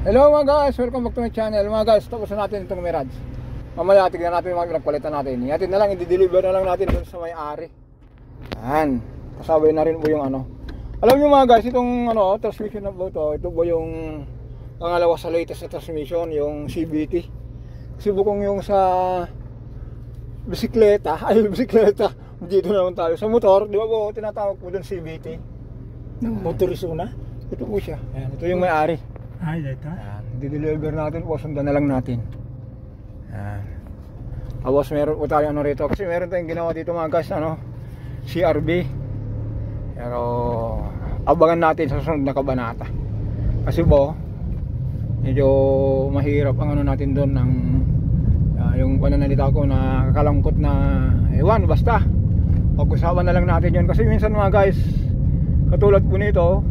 Hello mga guys, welcome back to my channel. Mga guys, tapos na natin itong Mirage. Mamaya tignan natin yung mga pinagpalitan natin. Ihatid na lang, i-deliver na lang natin doon sa may-ari. Yan, kasabay na rin po yung ano. Alam nyo mga guys, itong ano, transmission na po ito po yung pangalawa sa latest na transmission, yung CVT. Kasi bukong yung sa bisikleta, dito naman tayo. Sa motor, di ba po, tinatawag po doon CVT. Motorizo na? Ito po siya. Yan, ito yung may-ari. Ay, ito. Di-deliver natin po, sundan na lang natin. Yan. Tapos meron po tayo ano rito, kasi meron tayong ginawa dito mga guys, ano, CRB. Pero abangan natin sa susunod na kabanata. Kasi po medyo mahirap ang ano natin doon ng yung pananalita ko na kakalangkot na ewan, basta pag-usapan na lang natin yun. Kasi minsan mga guys, katulad po nito,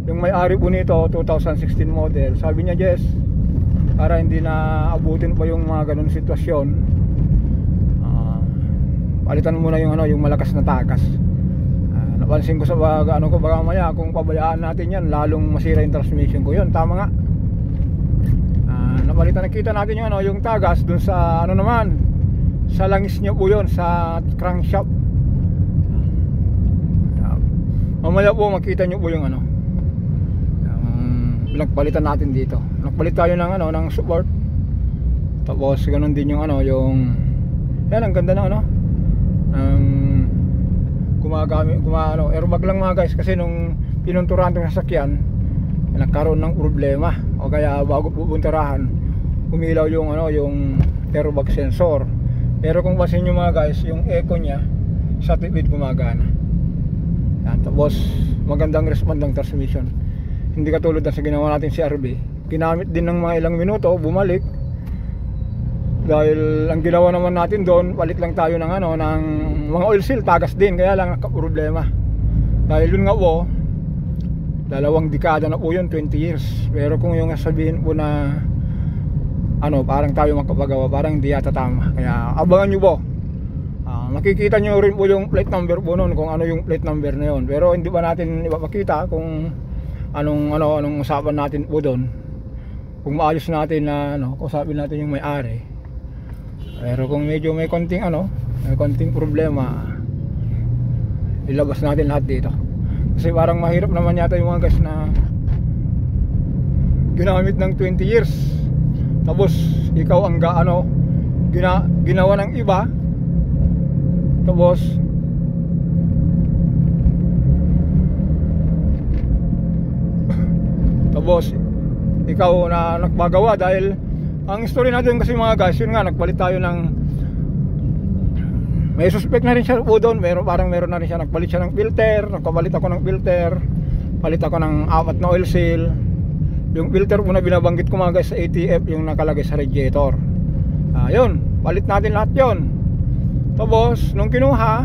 yung may-ari po nito 2016 model, sabi niya Jess, para hindi na abutin pa yung mga ganun sitwasyon, palitan muna yung ano, yung malakas na takas. Napansin ko sa ano ko, baka maya kung pabayaan natin yan, lalong masira yung transmission ko. Yun, tama nga. Napalitan, nakita natin yung ano, yung tagas dun sa ano naman, sa langis niya po yun, sa crankshaft. Mamaya po makita nyo po yung ano, pinagpalitan natin dito. Nagpalit tayo ng ano, ng support. Tapos ganoon din yung ano, yung yan, ang ganda ng ano, ano, airbag lang mga guys, kasi nung pinunturahan itong sasakyan, nagkaroon ng problema, o kaya bago pupunturahan umilaw yung ano, yung airbag sensor. Pero kung pasin nyo mga guys, yung echo nya sa tipid gumagana. Yan, tapos magandang respond ng transmission. Hindi katulad na sa ginawa natin si RB. Ginamit din ng mga ilang minuto, bumalik. Dahil ang ginawa naman natin doon, palit lang tayo ng ano, ng mga oil seal, tagas din, kaya lang problema. Dahil yun nga po, 2 dekada na po yun, 20 years. Pero kung yung sabihin po na ano, parang tayo makapagawa, parang hindi yata tama. Kaya abangan nyo po. Makikita nyo rin po yung plate number po noon, kung ano yung plate number na yun. Pero hindi ba natin ipapakita kung anong usapan natin po doon, kung maayos natin na ano, kusapin natin yung may-ari. Pero kung medyo may konting ano, may konting problema, ilabas natin lahat dito. Kasi parang mahirap naman yata yung mga guys na ginamit ng 20 years, tapos ikaw ang gaano ginawa ng iba, tapos ikaw na nagpagawa. Dahil ang story natin kasi mga guys, yun nga, nagpalit tayo ng, may suspect na rin siya po doon, parang meron na rin siya, nagpalit siya ng filter, nagpapalit ako ng filter, palit ako ng 4 na oil seal. Yung filter po na binabanggit ko mga guys sa ATF, yung nakalagay sa radiator, yun, palit natin lahat yun. Tapos nung kinuha,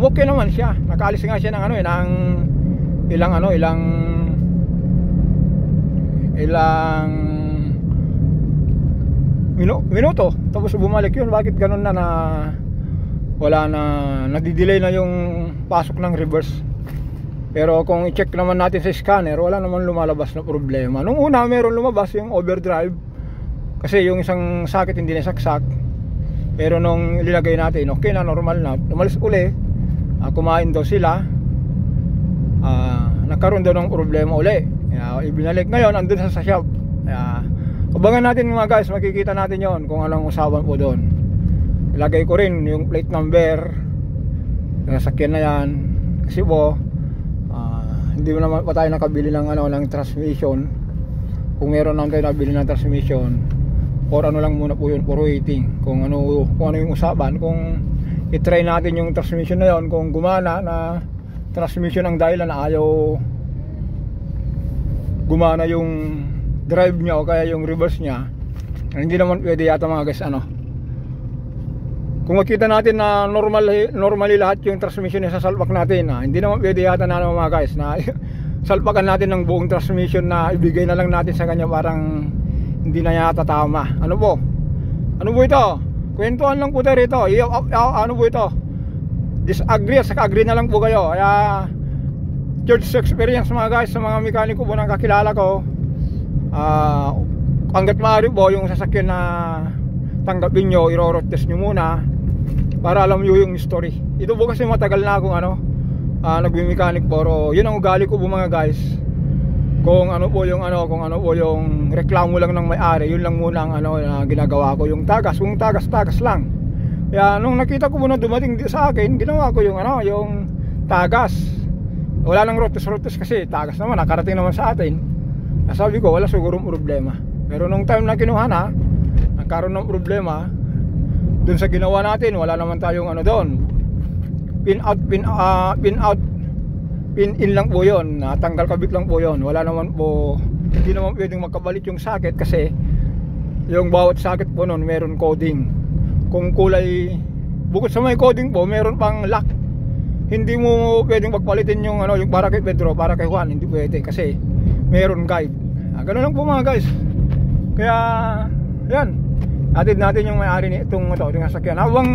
okay naman siya, nakaalis nga siya ng ano, ng ilang minuto. Tapos bumalik yun. Bakit ganun na wala na, nadidelay na yung pasok ng reverse. Pero kung i-check naman natin sa scanner, wala naman lumalabas na problema. Nung una meron lumabas yung overdrive, kasi yung isang socket hindi na saksak. Pero nung ilagay natin, okay na, normal na, umalis uli, kumain daw sila, nagkaroon daw ng problema uli. Ibinalik ngayon, andun sa shop. Abangan natin mga guys, makikita natin yon kung anong usapan po doon. Ilagay ko rin yung plate number ng sasakyan na yan, kasi po hindi mo naman pa tayo nakabili ng ano, ng transmission. Kung meron naman tayo nabili ng transmission, or ano lang muna po yun, for waiting, kung ano yung usapan. Kung i-try natin yung transmission na yon, kung gumana na transmission ang dahilan na ayaw gumana yung drive niya o kaya yung reverse niya, hindi naman pwede yata mga guys ano. Kung makita natin na normally lahat yung transmission niya sa salpak natin, hindi naman pwede yata na mga guys na salpakan natin ng buong transmission na ibigay na lang natin sa kanya, parang hindi na yata tama. Ano po ito? Kwentuhan lang po tayo rito. Ano po ito? Disagree, saka agree na lang po kayo. Kaya George experience mga guys, sa mga mekaniko po ng kakilala ko, hanggat maaari po yung sasakyan na tanggapin nyo, i-road test nyo muna para alam nyo yung history. Ito po kasi matagal na akong nagbi-mechanic pero yun ang ugali ko po mga guys. Kung ano po yung reklamo lang ng may-ari, yun lang muna ang na ginagawa ko, yung tagas, kung tagas lang. Kaya nung nakita ko muna dumating sa akin, ginawa ko yung tagas. Wala nang rotes kasi tagas naman, nakarating naman sa atin. Sabi ko wala sigurong problema. Pero nung time na kinuha na, nagkaroon ng problema dun sa ginawa natin. Wala naman tayong doon, pin in lang po yun, tanggal kabit lang po yun. Wala naman po, hindi naman pwedeng magkabalit yung socket kasi yung bawat socket po nun meron coding. Kung kulay, bukod sa may coding po, meron pang lock. Hindi mo pwedeng magpalitin yung yung para kay Pedro, para kay Juan, hindi pwede kasi meron guide. Ganun lang po mga guys. Kaya yan, atid natin yung may-ari ni itong sasakyan. Habang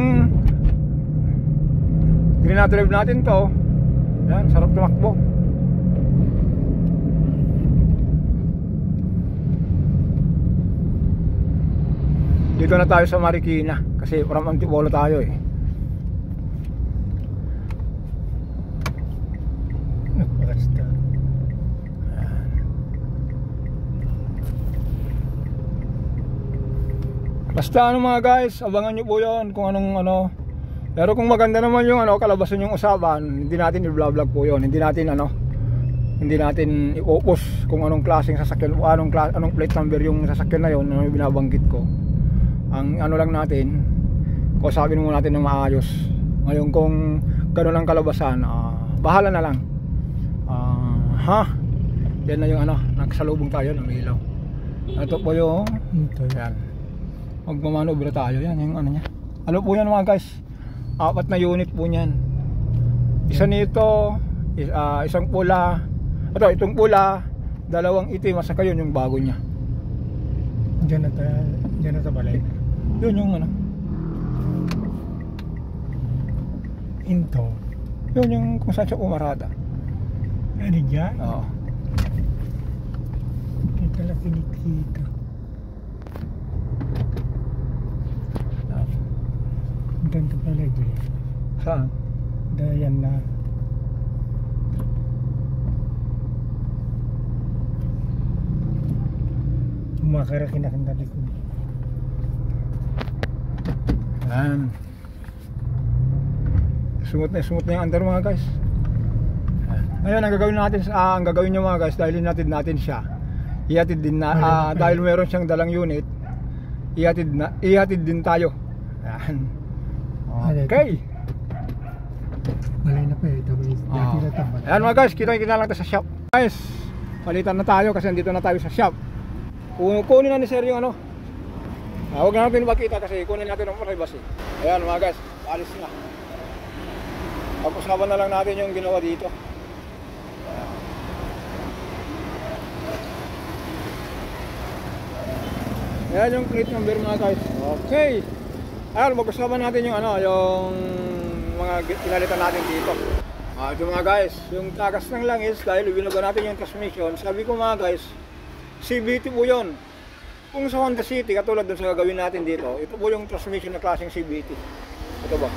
dinadrive natin to, yan, sarap tumakbo. Dito na tayo sa Marikina kasi from Antipolo tayo eh. Basta. Basta mga guys, abangan nyo po yun kung anong Pero kung maganda naman yung kalabasan yung usapan, hindi natin i-vlog po yun. Hindi natin i-focus kung anong klaseng sasakyan o anong plate number yung sasakyan na yun na binabanggit ko. Ang lang natin, kausapin muna natin ng maayos. Ngayon kung gano'n ang kalabasan, bahala na lang. Yan na yung nagsalubong tayo ng ilaw. Ito po yung yan. Magmamanobra tayo. Yan yung niya. Ano po yan mga guys? 4 na unit po niyan. Isa nito, isang pula. Itong pula, 2 itim, saka yun yung bago niya. Diyan na ta balay. Yun yung Into. Yun yung kung saan siya pumarada. Ano dyan? Oo. Kita lang kinikita. Ganito pala dyan. Saan? Dayan na. Umakarakin na kang dalikod. Yan. Sumot na yung under mga guys. Ngayon ang gagawin nyo mga guys, dahil natin siya, ihatid din na dahil meron siyang dalang unit, ihatid din tayo. Yan. Okay. Malay na pa eh. Ayan mga guys, kita lang tayo sa shop. Guys, palitan na tayo kasi nandito na tayo sa shop. Kunin na ni sir yung huwag na natin makita kasi kunin natin ang privacy. Ayan mga guys, alis na. Pag-usapan na lang natin yung ginawa dito. Ayan yung plate number mga guys. Okay. Ayan, mag-usapan natin yung yung mga pinalitan natin dito. Ito mga guys, yung tagas ng langis dahil binago natin yung transmission. Sabi ko mga guys, CVT po yun. Kung sa Honda City, katulad dun sa gagawin natin dito, ito po yung transmission na klaseng CVT. Ito ba?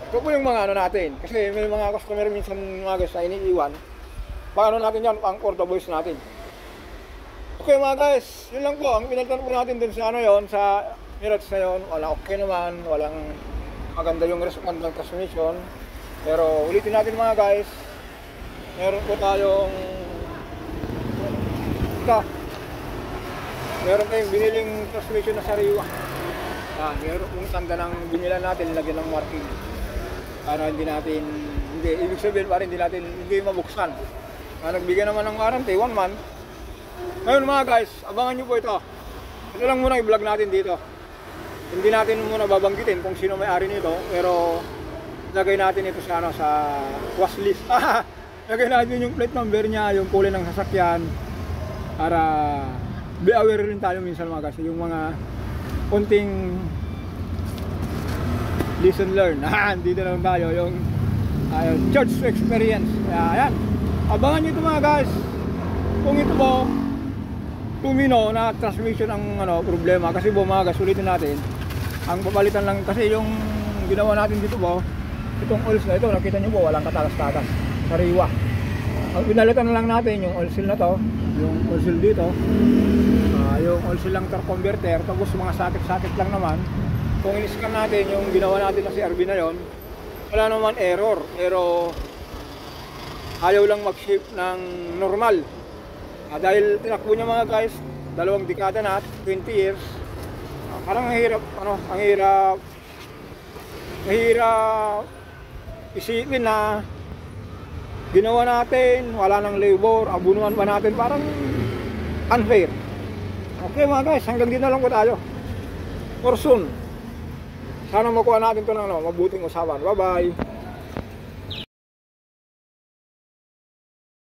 Ito po yung mga natin. Kasi may mga customer minsan mga guys na iniiwan. Paano natin yan, ang order voice natin. Okay mga guys, yun lang po. Ang pinalitan po natin dun sa sa Mirage na yun. Wala okay naman, walang maganda yung response ng transmission. Pero ulitin natin mga guys, meron po tayong meron tayong biniling transmission na sariwa. Meron pong tanda ng binilan natin, lagyan ng marking para ibig sabihin para hindi mabuksan. Nagbigay naman ng warranty 1 month. Ngayon mga guys, abangan nyo po ito. Ito lang muna i-vlog natin dito. Hindi natin muna babanggitin kung sino may-ari nito, pero lagay natin ito sa watchlist. Lagay natin yung plate number niya, yung kulay ng sasakyan, para be aware rin tayo minsan mga guys, yung mga konting listen learn. Dito lang tayo yung church experience. Ayan, abangan nyo ito mga guys. Kung ito po tumino na transmission ang problema kasi bumagas. Ulitin natin, ang papalitan lang kasi yung ginawa natin dito po, itong oils na ito, nakita nyo po walang katagas-tagas, sariwa. Ang pinalitan na lang natin yung oil seal na to, yung oil seal dito, yung oil seal lang torque converter, tapos mga sakit-sakit lang naman. Kung in-scan natin yung ginawa natin na CRB na yon, wala naman error, pero ayaw lang mag-shape ng normal. Dahil tinakbo niya mga guys, 2 dekada na, 20 years, parang ang hirap, mahirap isipin na ginawa natin, wala nang labor, abunuan pa natin, parang unfair. Okay mga guys, hanggang dito na lang po tayo. For soon, sana makuha natin ito ng mabuting usapan. Bye bye.